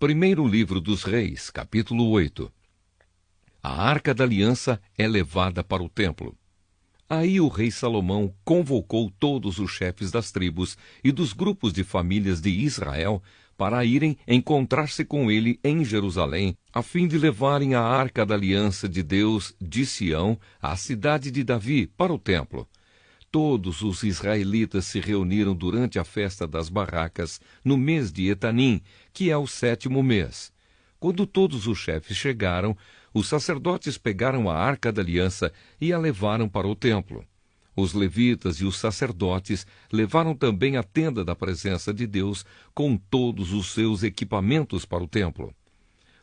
Primeiro livro dos Reis, capítulo 8. A Arca da Aliança é levada para o templo. Aí o rei Salomão convocou todos os chefes das tribos e dos grupos de famílias de Israel para irem encontrar-se com ele em Jerusalém, a fim de levarem a Arca da Aliança de Deus de Sião, à cidade de Davi, para o templo. Todos os israelitas se reuniram durante a festa das barracas, no mês de Etanim, que é o 7º mês. Quando todos os chefes chegaram, os sacerdotes pegaram a Arca da Aliança e a levaram para o templo. Os levitas e os sacerdotes levaram também a tenda da presença de Deus com todos os seus equipamentos para o templo.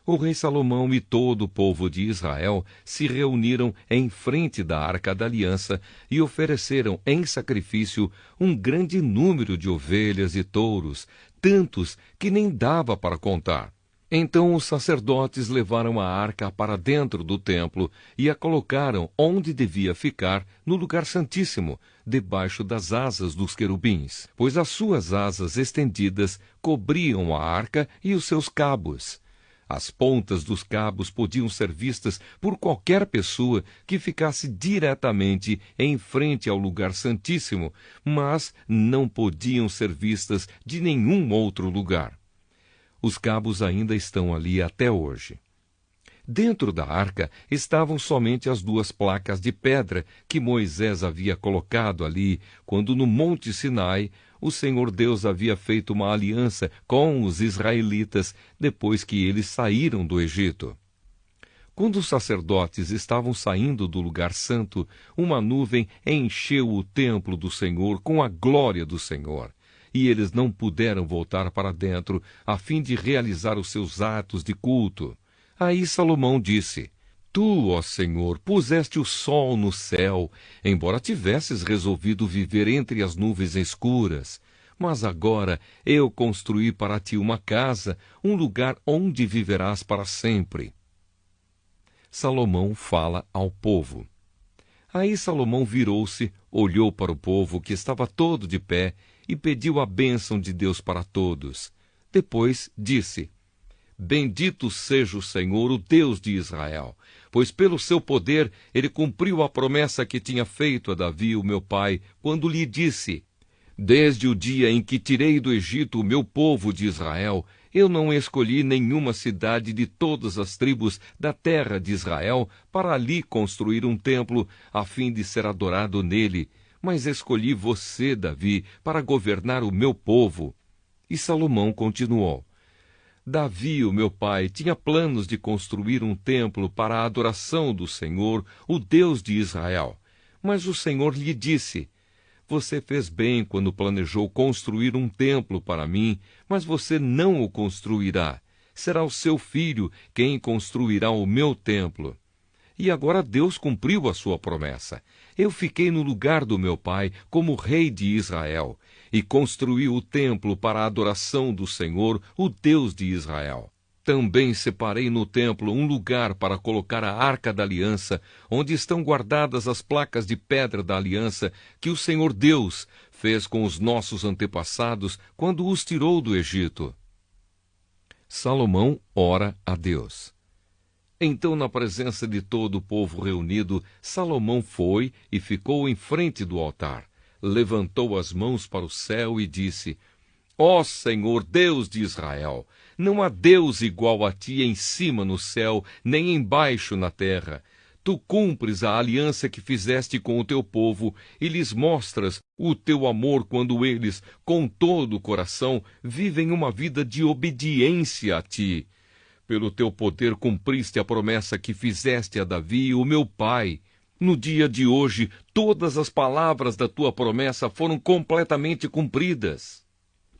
O rei Salomão e todo o povo de Israel se reuniram em frente da Arca da Aliança e ofereceram em sacrifício um grande número de ovelhas e touros, tantos que nem dava para contar. Então os sacerdotes levaram a arca para dentro do templo e a colocaram onde devia ficar, no lugar santíssimo, debaixo das asas dos querubins, pois as suas asas estendidas cobriam a arca e os seus cabos. As pontas dos cabos podiam ser vistas por qualquer pessoa que ficasse diretamente em frente ao lugar santíssimo, mas não podiam ser vistas de nenhum outro lugar. Os cabos ainda estão ali até hoje. Dentro da arca estavam somente as 2 placas de pedra que Moisés havia colocado ali, quando no Monte Sinai o Senhor Deus havia feito uma aliança com os israelitas depois que eles saíram do Egito. Quando os sacerdotes estavam saindo do lugar santo, uma nuvem encheu o templo do Senhor com a glória do Senhor, e eles não puderam voltar para dentro a fim de realizar os seus atos de culto. Aí Salomão disse: Tu, ó Senhor, puseste o sol no céu, embora tivesses resolvido viver entre as nuvens escuras. Mas agora eu construí para ti uma casa, um lugar onde viverás para sempre. Salomão fala ao povo. Aí Salomão virou-se, olhou para o povo que estava todo de pé e pediu a bênção de Deus para todos. Depois disse: Bendito seja o Senhor, o Deus de Israel, pois pelo seu poder ele cumpriu a promessa que tinha feito a Davi, o meu pai, quando lhe disse: Desde o dia em que tirei do Egito o meu povo de Israel, eu não escolhi nenhuma cidade de todas as tribos da terra de Israel para ali construir um templo, a fim de ser adorado nele, mas escolhi você, Davi, para governar o meu povo. E Salomão continuou: Davi, o meu pai, tinha planos de construir um templo para a adoração do Senhor, o Deus de Israel. Mas o Senhor lhe disse: Você fez bem quando planejou construir um templo para mim, mas você não o construirá. Será o seu filho quem construirá o meu templo. E agora Deus cumpriu a sua promessa. Eu fiquei no lugar do meu pai como rei de Israel e construí o templo para a adoração do Senhor, o Deus de Israel. Também separei no templo um lugar para colocar a Arca da Aliança, onde estão guardadas as placas de pedra da aliança que o Senhor Deus fez com os nossos antepassados quando os tirou do Egito. Salomão ora a Deus. Então, na presença de todo o povo reunido, Salomão foi e ficou em frente do altar. Levantou as mãos para o céu e disse: Ó Senhor, Deus de Israel, não há Deus igual a ti em cima no céu, nem embaixo na terra. Tu cumpres a aliança que fizeste com o teu povo e lhes mostras o teu amor quando eles, com todo o coração, vivem uma vida de obediência a ti. Pelo teu poder cumpriste a promessa que fizeste a Davi, o meu pai. No dia de hoje, todas as palavras da tua promessa foram completamente cumpridas.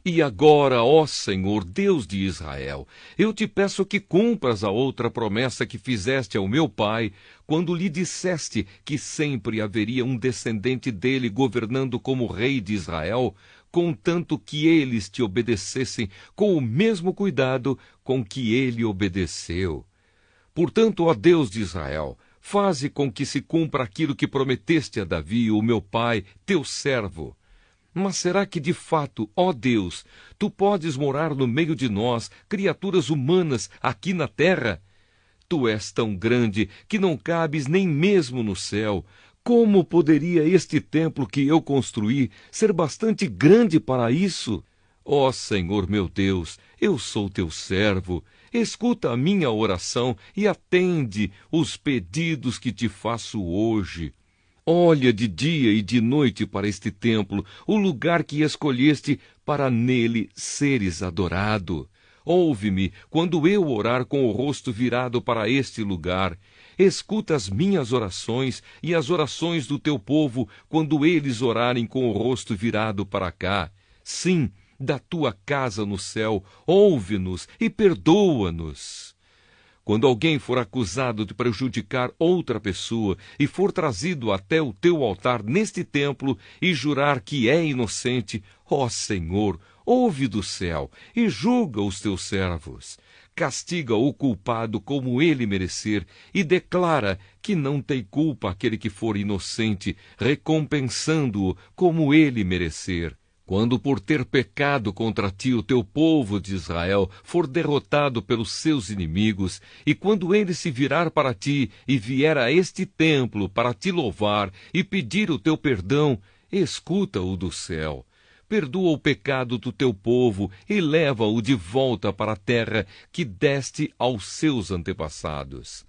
E agora, ó Senhor, Deus de Israel, eu te peço que cumpras a outra promessa que fizeste ao meu pai, quando lhe disseste que sempre haveria um descendente dele governando como rei de Israel, contanto que eles te obedecessem com o mesmo cuidado com que ele obedeceu. Portanto, ó Deus de Israel, faze com que se cumpra aquilo que prometeste a Davi, o meu pai, teu servo. Mas será que de fato, ó Deus, tu podes morar no meio de nós, criaturas humanas, aqui na terra? Tu és tão grande que não cabes nem mesmo no céu. Como poderia este templo que eu construí ser bastante grande para isso? Ó Senhor meu Deus, eu sou teu servo. Escuta a minha oração e atende os pedidos que te faço hoje. Olha de dia e de noite para este templo, o lugar que escolheste para nele seres adorado. Ouve-me quando eu orar com o rosto virado para este lugar. Escuta as minhas orações e as orações do teu povo quando eles orarem com o rosto virado para cá. Sim, da tua casa no céu, ouve-nos e perdoa-nos. Quando alguém for acusado de prejudicar outra pessoa e for trazido até o teu altar neste templo e jurar que é inocente, ó Senhor, ouve do céu e julga os teus servos. Castiga o culpado como ele merecer e declara que não tem culpa aquele que for inocente, recompensando-o como ele merecer. Quando por ter pecado contra ti o teu povo de Israel for derrotado pelos seus inimigos, e quando ele se virar para ti e vier a este templo para te louvar e pedir o teu perdão, escuta-o do céu. Perdoa o pecado do teu povo e leva-o de volta para a terra que deste aos seus antepassados.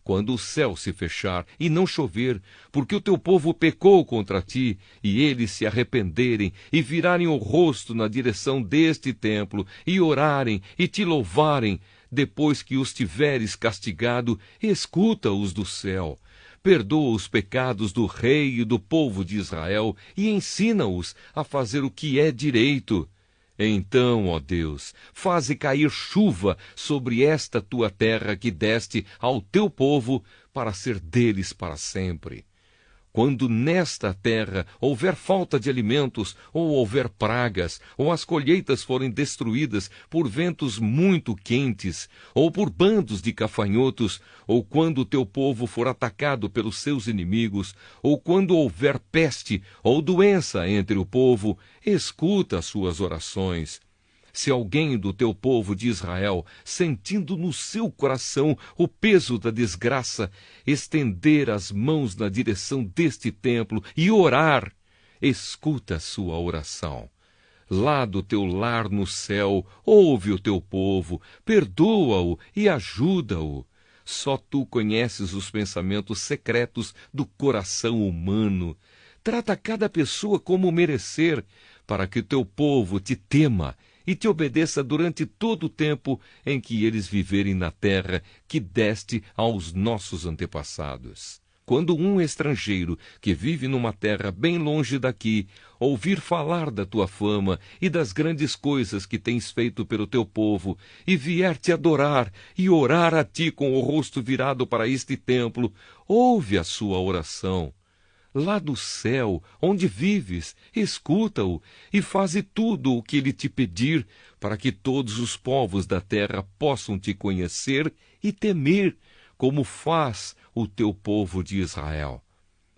Quando o céu se fechar e não chover, porque o teu povo pecou contra ti, e eles se arrependerem e virarem o rosto na direção deste templo, e orarem e te louvarem, depois que os tiveres castigado, escuta-os do céu. Perdoa os pecados do rei e do povo de Israel e ensina-os a fazer o que é direito. Então, ó Deus, faze cair chuva sobre esta tua terra que deste ao teu povo para ser deles para sempre. Quando nesta terra houver falta de alimentos, ou houver pragas, ou as colheitas forem destruídas por ventos muito quentes, ou por bandos de gafanhotos, ou quando o teu povo for atacado pelos seus inimigos, ou quando houver peste ou doença entre o povo, escuta as suas orações. Se alguém do teu povo de Israel, sentindo no seu coração o peso da desgraça, estender as mãos na direção deste templo e orar, escuta a sua oração. Lá do teu lar no céu, ouve o teu povo, perdoa-o e ajuda-o. Só tu conheces os pensamentos secretos do coração humano. Trata cada pessoa como merecer, para que teu povo te tema e te obedeça durante todo o tempo em que eles viverem na terra que deste aos nossos antepassados. Quando um estrangeiro que vive numa terra bem longe daqui ouvir falar da tua fama e das grandes coisas que tens feito pelo teu povo, e vier te adorar e orar a ti com o rosto virado para este templo, ouve a sua oração. Lá do céu, onde vives, escuta-o e faze tudo o que ele te pedir, para que todos os povos da terra possam te conhecer e temer, como faz o teu povo de Israel.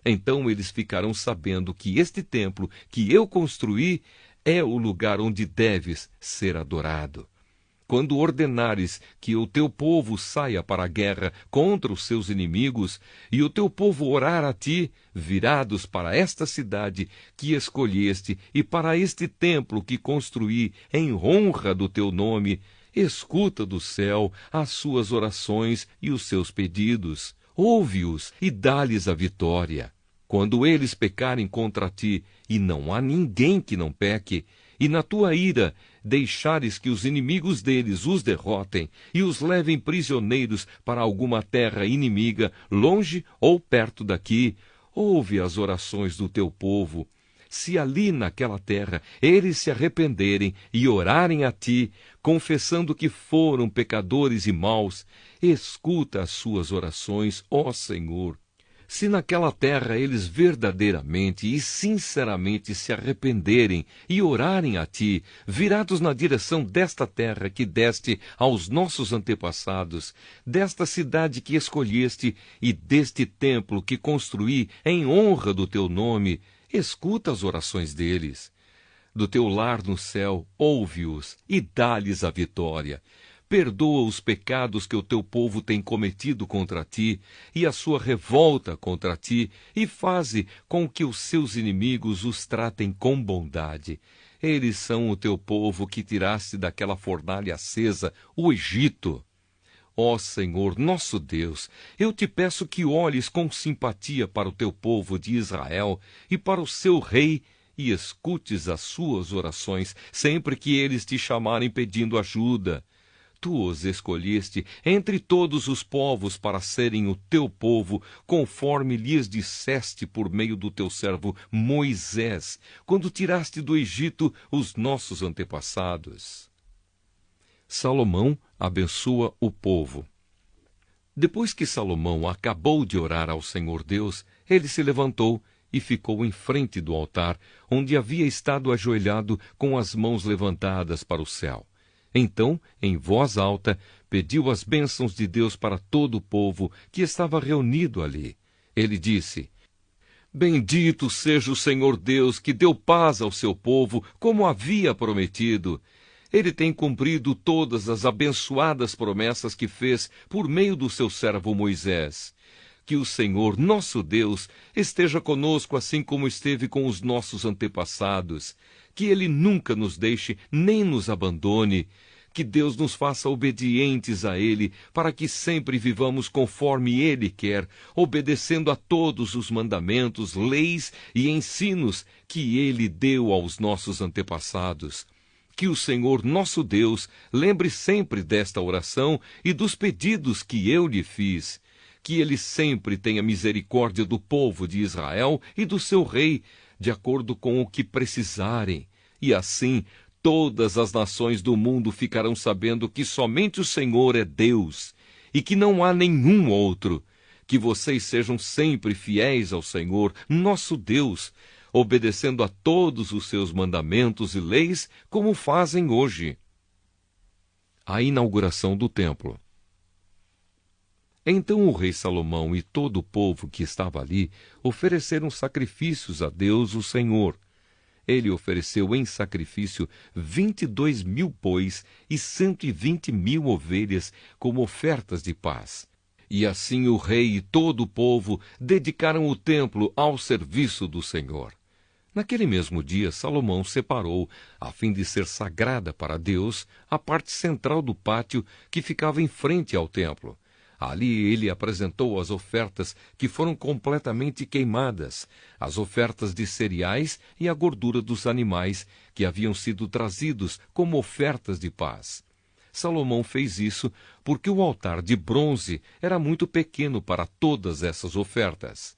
Então eles ficarão sabendo que este templo que eu construí é o lugar onde deves ser adorado. Quando ordenares que o teu povo saia para a guerra contra os seus inimigos, e o teu povo orar a ti, virados para esta cidade que escolheste e para este templo que construí em honra do teu nome, escuta do céu as suas orações e os seus pedidos. Ouve-os e dá-lhes a vitória. Quando eles pecarem contra ti, e não há ninguém que não peque, e na tua ira deixares que os inimigos deles os derrotem e os levem prisioneiros para alguma terra inimiga, longe ou perto daqui, ouve as orações do teu povo. Se ali naquela terra eles se arrependerem e orarem a ti, confessando que foram pecadores e maus, escuta as suas orações, ó Senhor. Se naquela terra eles verdadeiramente e sinceramente se arrependerem e orarem a ti, virados na direção desta terra que deste aos nossos antepassados, desta cidade que escolheste e deste templo que construí em honra do teu nome, escuta as orações deles. do teu lar no céu, ouve-os e dá-lhes a vitória. Perdoa os pecados que o teu povo tem cometido contra ti e a sua revolta contra ti, e faze com que os seus inimigos os tratem com bondade. Eles são o teu povo que tiraste daquela fornalha acesa, o Egito. Ó Senhor, nosso Deus, eu te peço que olhes com simpatia para o teu povo de Israel e para o seu rei, e escutes as suas orações sempre que eles te chamarem pedindo ajuda. Tu os escolheste entre todos os povos para serem o teu povo, conforme lhes disseste por meio do teu servo Moisés, quando tiraste do Egito os nossos antepassados. Salomão abençoa o povo. Depois que Salomão acabou de orar ao Senhor Deus, ele se levantou e ficou em frente do altar, onde havia estado ajoelhado com as mãos levantadas para o céu. Então, em voz alta, pediu as bênçãos de Deus para todo o povo que estava reunido ali. Ele disse: Bendito seja o Senhor Deus, que deu paz ao seu povo, como havia prometido. Ele tem cumprido todas as abençoadas promessas que fez por meio do seu servo Moisés. Que o Senhor, nosso Deus, esteja conosco assim como esteve com os nossos antepassados. Que Ele nunca nos deixe nem nos abandone. Que Deus nos faça obedientes a Ele, para que sempre vivamos conforme Ele quer, obedecendo a todos os mandamentos, leis e ensinos que Ele deu aos nossos antepassados. Que o Senhor, nosso Deus, lembre sempre desta oração e dos pedidos que eu lhe fiz. Que Ele sempre tenha misericórdia do povo de Israel e do seu rei, de acordo com o que precisarem. E assim, todas as nações do mundo ficarão sabendo que somente o Senhor é Deus e que não há nenhum outro. Que vocês sejam sempre fiéis ao Senhor, nosso Deus, obedecendo a todos os seus mandamentos e leis, como fazem hoje. A inauguração do templo. Então o rei Salomão e todo o povo que estava ali ofereceram sacrifícios a Deus, o Senhor. Ele ofereceu em sacrifício 22.000 bois e 120.000 ovelhas como ofertas de paz. E assim o rei e todo o povo dedicaram o templo ao serviço do Senhor. Naquele mesmo dia, Salomão separou, a fim de ser sagrada para Deus, a parte central do pátio que ficava em frente ao templo. Ali ele apresentou as ofertas que foram completamente queimadas, as ofertas de cereais e a gordura dos animais que haviam sido trazidos como ofertas de paz. Salomão fez isso porque o altar de bronze era muito pequeno para todas essas ofertas.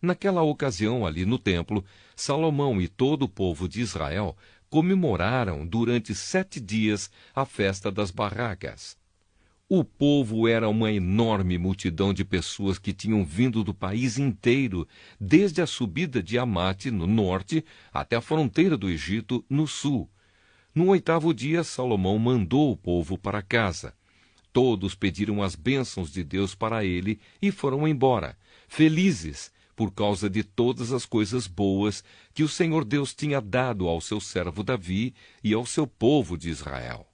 Naquela ocasião, ali no templo, Salomão e todo o povo de Israel comemoraram durante 7 dias a festa das barracas. O povo era uma enorme multidão de pessoas que tinham vindo do país inteiro, desde a subida de Amate, no norte, até a fronteira do Egito, no sul. No 8º dia, Salomão mandou o povo para casa. Todos pediram as bênçãos de Deus para ele e foram embora, felizes, por causa de todas as coisas boas que o Senhor Deus tinha dado ao seu servo Davi e ao seu povo de Israel.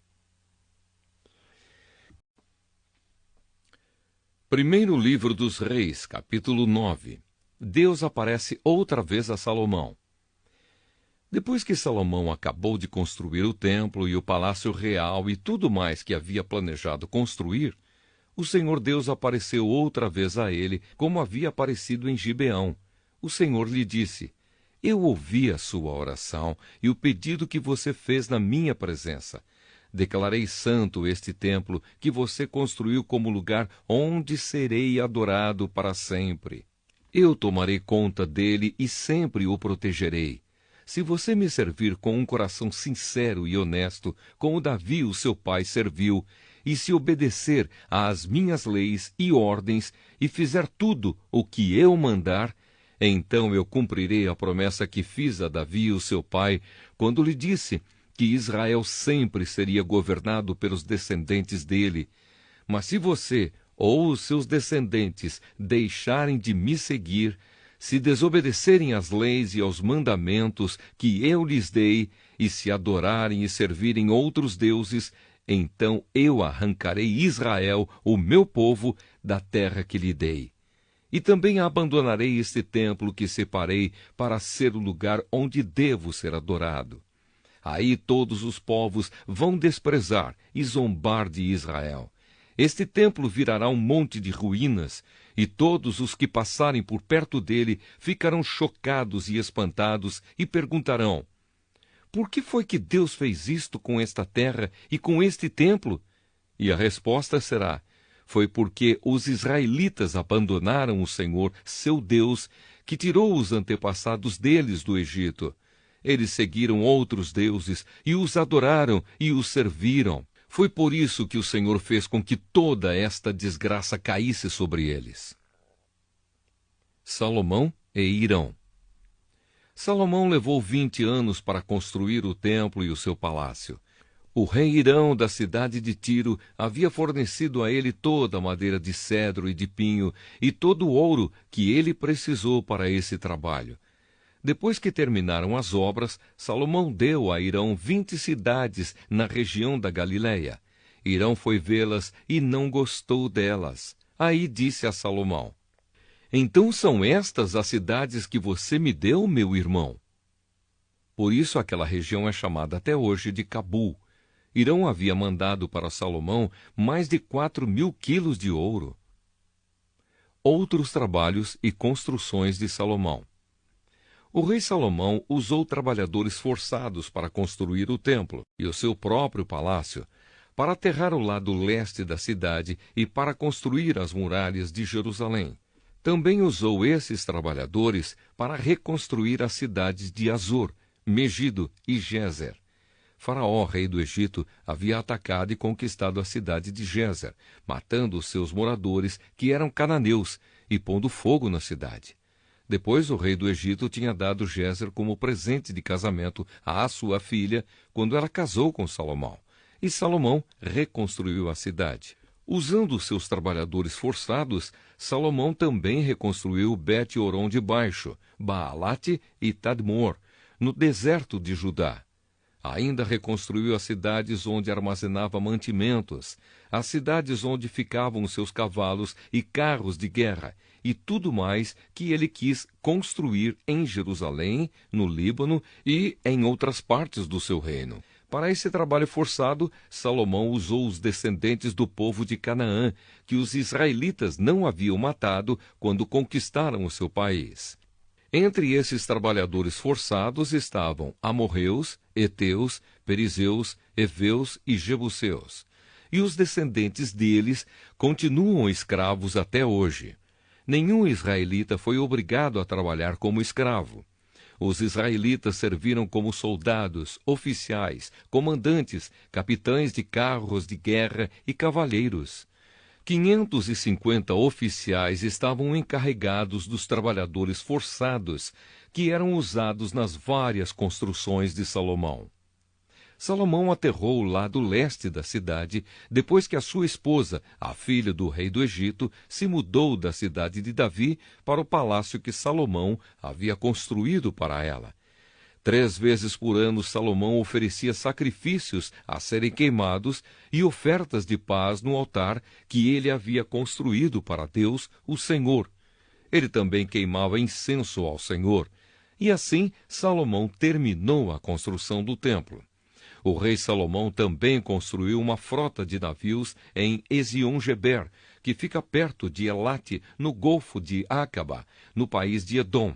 Primeiro livro dos Reis, capítulo 9. Deus aparece outra vez a Salomão. Depois que Salomão acabou de construir o templo e o palácio real e tudo mais que havia planejado construir, o Senhor Deus apareceu outra vez a ele, como havia aparecido em Gibeão. O Senhor lhe disse: Eu ouvi a sua oração e o pedido que você fez na minha presença. Declarei santo este templo que você construiu como lugar onde serei adorado para sempre. Eu tomarei conta dele e sempre o protegerei. Se você me servir com um coração sincero e honesto, como Davi, o seu pai, serviu, e se obedecer às minhas leis e ordens, e fizer tudo o que eu mandar, então eu cumprirei a promessa que fiz a Davi, o seu pai, quando lhe disse que Israel sempre seria governado pelos descendentes dele. Mas se você ou os seus descendentes deixarem de me seguir, se desobedecerem às leis e aos mandamentos que eu lhes dei, e se adorarem e servirem outros deuses, então eu arrancarei Israel, o meu povo, da terra que lhe dei. E também abandonarei este templo que separei para ser o lugar onde devo ser adorado. Aí todos os povos vão desprezar e zombar de Israel. Este templo virará um monte de ruínas, e todos os que passarem por perto dele ficarão chocados e espantados e perguntarão: por que foi que Deus fez isto com esta terra e com este templo? E a resposta será: foi porque os israelitas abandonaram o Senhor, seu Deus, que tirou os antepassados deles do Egito. Eles seguiram outros deuses e os adoraram e os serviram. Foi por isso que o Senhor fez com que toda esta desgraça caísse sobre eles. Salomão e Hirão. Salomão levou 20 anos para construir o templo e o seu palácio. O rei Hirão da cidade de Tiro havia fornecido a ele toda a madeira de cedro e de pinho e todo o ouro que ele precisou para esse trabalho. Depois que terminaram as obras, Salomão deu a Hirão 20 cidades na região da Galileia. Hirão foi vê-las e não gostou delas. Aí disse a Salomão: então são estas as cidades que você me deu, meu irmão? Por isso aquela região é chamada até hoje de Cabul. Hirão havia mandado para Salomão mais de 4.000 quilos de ouro. Outros trabalhos e construções de Salomão. O rei Salomão usou trabalhadores forçados para construir o templo e o seu próprio palácio, para aterrar o lado leste da cidade e para construir as muralhas de Jerusalém. Também usou esses trabalhadores para reconstruir as cidades de Azor, Megido e Gézer. Faraó, rei do Egito, havia atacado e conquistado a cidade de Gézer, matando os seus moradores, que eram cananeus, e pondo fogo na cidade. Depois, o rei do Egito tinha dado Gézer como presente de casamento à sua filha, quando ela casou com Salomão. E Salomão reconstruiu a cidade. Usando seus trabalhadores forçados, Salomão também reconstruiu Bet-Horon de Baixo, Baalate e Tadmor, no deserto de Judá. Ainda reconstruiu as cidades onde armazenava mantimentos, as cidades onde ficavam seus cavalos e carros de guerra, e tudo mais que ele quis construir em Jerusalém, no Líbano e em outras partes do seu reino. Para esse trabalho forçado, Salomão usou os descendentes do povo de Canaã, que os israelitas não haviam matado quando conquistaram o seu país. Entre esses trabalhadores forçados estavam amorreus, heteus, perizeus, heveus e jebuseus. E os descendentes deles continuam escravos até hoje. Nenhum israelita foi obrigado a trabalhar como escravo. Os israelitas serviram como soldados, oficiais, comandantes, capitães de carros de guerra e cavaleiros. 550 oficiais estavam encarregados dos trabalhadores forçados, que eram usados nas várias construções de Salomão. Salomão aterrou o lado leste da cidade depois que a sua esposa, a filha do rei do Egito, se mudou da cidade de Davi para o palácio que Salomão havia construído para ela. 3 vezes por ano Salomão oferecia sacrifícios a serem queimados e ofertas de paz no altar que ele havia construído para Deus, o Senhor. Ele também queimava incenso ao Senhor. E assim Salomão terminou a construção do templo. O rei Salomão também construiu uma frota de navios em Ezion-Geber, que fica perto de Elate, no Golfo de Acaba, no país de Edom.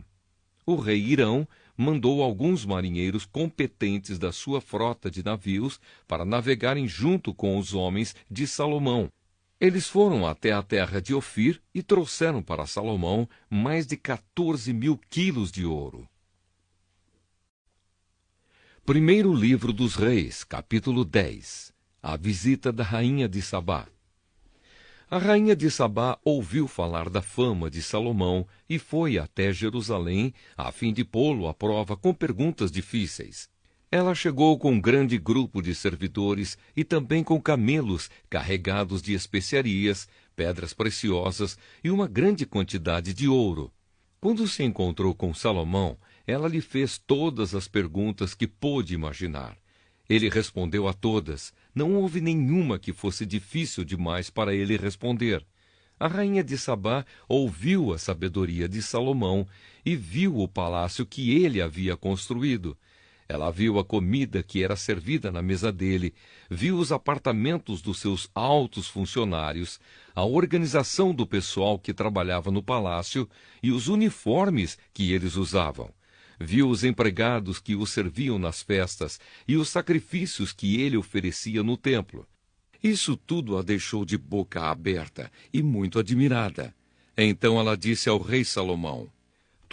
O rei Hirão mandou alguns marinheiros competentes da sua frota de navios para navegarem junto com os homens de Salomão. Eles foram até a terra de Ofir e trouxeram para Salomão mais de 14.000 quilos de ouro. Primeiro livro dos Reis, capítulo 10. A visita da rainha de Sabá. A rainha de Sabá ouviu falar da fama de Salomão e foi até Jerusalém a fim de pô-lo à prova com perguntas difíceis. Ela chegou com um grande grupo de servidores e também com camelos carregados de especiarias, pedras preciosas e uma grande quantidade de ouro. Quando se encontrou com Salomão, ela lhe fez todas as perguntas que pôde imaginar. Ele respondeu a todas. Não houve nenhuma que fosse difícil demais para ele responder. A rainha de Sabá ouviu a sabedoria de Salomão e viu o palácio que ele havia construído. Ela viu a comida que era servida na mesa dele, viu os apartamentos dos seus altos funcionários, a organização do pessoal que trabalhava no palácio e os uniformes que eles usavam. Viu os empregados que o serviam nas festas e os sacrifícios que ele oferecia no templo. Isso tudo a deixou de boca aberta e muito admirada. Então ela disse ao rei Salomão: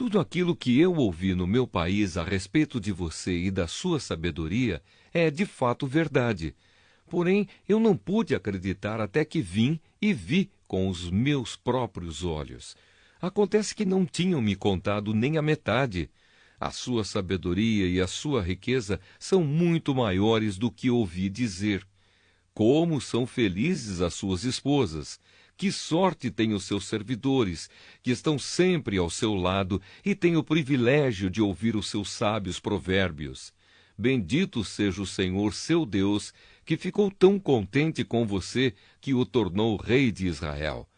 tudo aquilo que eu ouvi no meu país a respeito de você e da sua sabedoria é de fato verdade. Porém, eu não pude acreditar até que vim e vi com os meus próprios olhos. Acontece que não tinham me contado nem a metade. A sua sabedoria e a sua riqueza são muito maiores do que ouvi dizer. Como são felizes as suas esposas! Que sorte têm os seus servidores, que estão sempre ao seu lado e têm o privilégio de ouvir os seus sábios provérbios. Bendito seja o Senhor, seu Deus, que ficou tão contente com você que o tornou rei de Israel.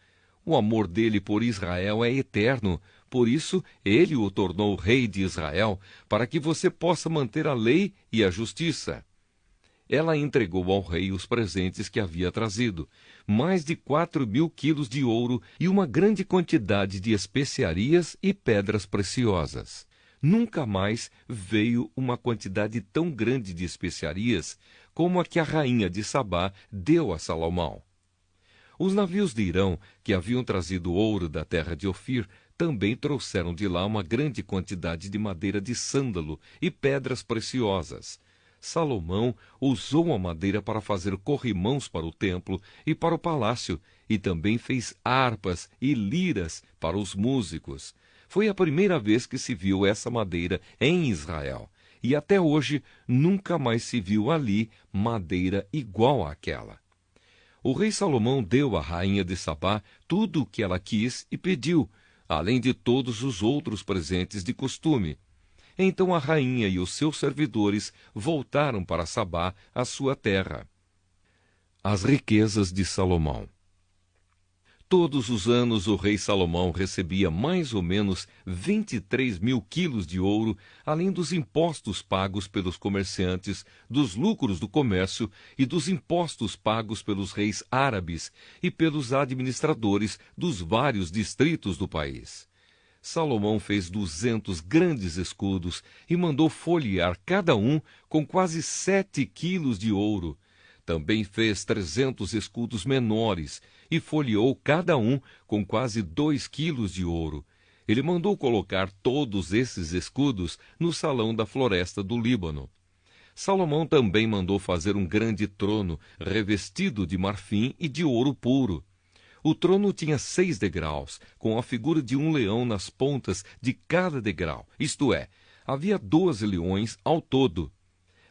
O amor dele por Israel é eterno, por isso ele o tornou rei de Israel, para que você possa manter a lei e a justiça. Ela entregou ao rei os presentes que havia trazido, mais de 4.000 quilos de ouro e uma grande quantidade de especiarias e pedras preciosas. Nunca mais veio uma quantidade tão grande de especiarias como a que a rainha de Sabá deu a Salomão. Os navios de Irão, que haviam trazido ouro da terra de Ofir, também trouxeram de lá uma grande quantidade de madeira de sândalo e pedras preciosas. Salomão usou a madeira para fazer corrimãos para o templo e para o palácio, e também fez harpas e liras para os músicos. Foi a primeira vez que se viu essa madeira em Israel, e até hoje nunca mais se viu ali madeira igual àquela. O rei Salomão deu à rainha de Sabá tudo o que ela quis e pediu, além de todos os outros presentes de costume. Então a rainha e os seus servidores voltaram para Sabá, a sua terra. As riquezas de Salomão. Todos os anos o rei Salomão recebia mais ou menos 23.000 quilos de ouro, além dos impostos pagos pelos comerciantes, dos lucros do comércio e dos impostos pagos pelos reis árabes e pelos administradores dos vários distritos do país. Salomão fez 200 grandes escudos e mandou folhear cada um com quase 7 quilos de ouro. Também fez 300 escudos menores e folheou cada um com quase 2 quilos de ouro. Ele mandou colocar todos esses escudos no salão da floresta do Líbano. Salomão também mandou fazer um grande trono revestido de marfim e de ouro puro. O trono tinha 6 degraus, com a figura de um leão nas pontas de cada degrau, isto é, havia 12 leões ao todo.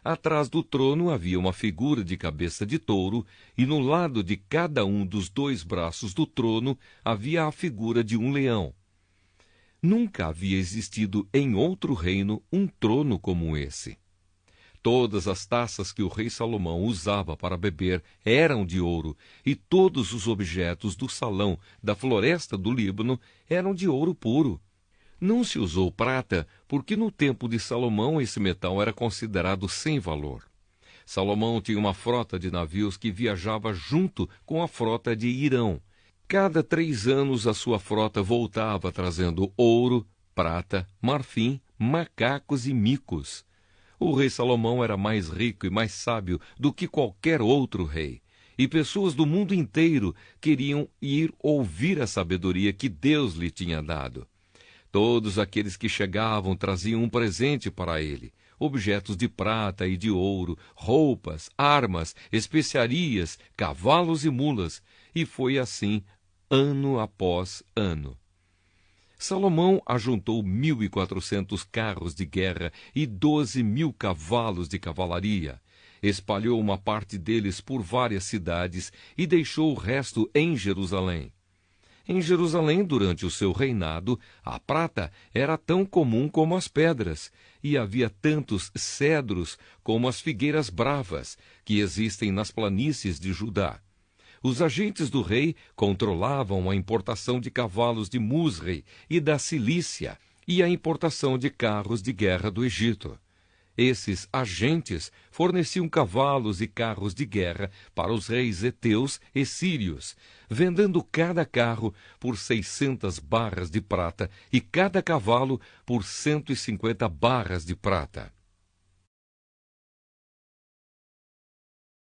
Atrás do trono havia uma figura de cabeça de touro, e no lado de cada um dos 2 braços do trono havia a figura de um leão. Nunca havia existido em outro reino um trono como esse. Todas as taças que o rei Salomão usava para beber eram de ouro, e todos os objetos do salão da floresta do Líbano eram de ouro puro. Não se usou prata, porque no tempo de Salomão esse metal era considerado sem valor. Salomão tinha uma frota de navios que viajava junto com a frota de Irão. Cada 3 anos a sua frota voltava trazendo ouro, prata, marfim, macacos e micos. O rei Salomão era mais rico e mais sábio do que qualquer outro rei, e pessoas do mundo inteiro queriam ir ouvir a sabedoria que Deus lhe tinha dado. Todos aqueles que chegavam traziam um presente para ele, objetos de prata e de ouro, roupas, armas, especiarias, cavalos e mulas, e foi assim ano após ano. Salomão ajuntou 1.400 carros de guerra e 12.000 cavalos de cavalaria. Espalhou uma parte deles por várias cidades e deixou o resto em Jerusalém. Em Jerusalém, durante o seu reinado, a prata era tão comum como as pedras, e havia tantos cedros como as figueiras bravas que existem nas planícies de Judá. Os agentes do rei controlavam a importação de cavalos de Musrei e da Cilícia e a importação de carros de guerra do Egito. Esses agentes forneciam cavalos e carros de guerra para os reis heteus e sírios, vendendo cada carro por 600 barras de prata e cada cavalo por 150 barras de prata.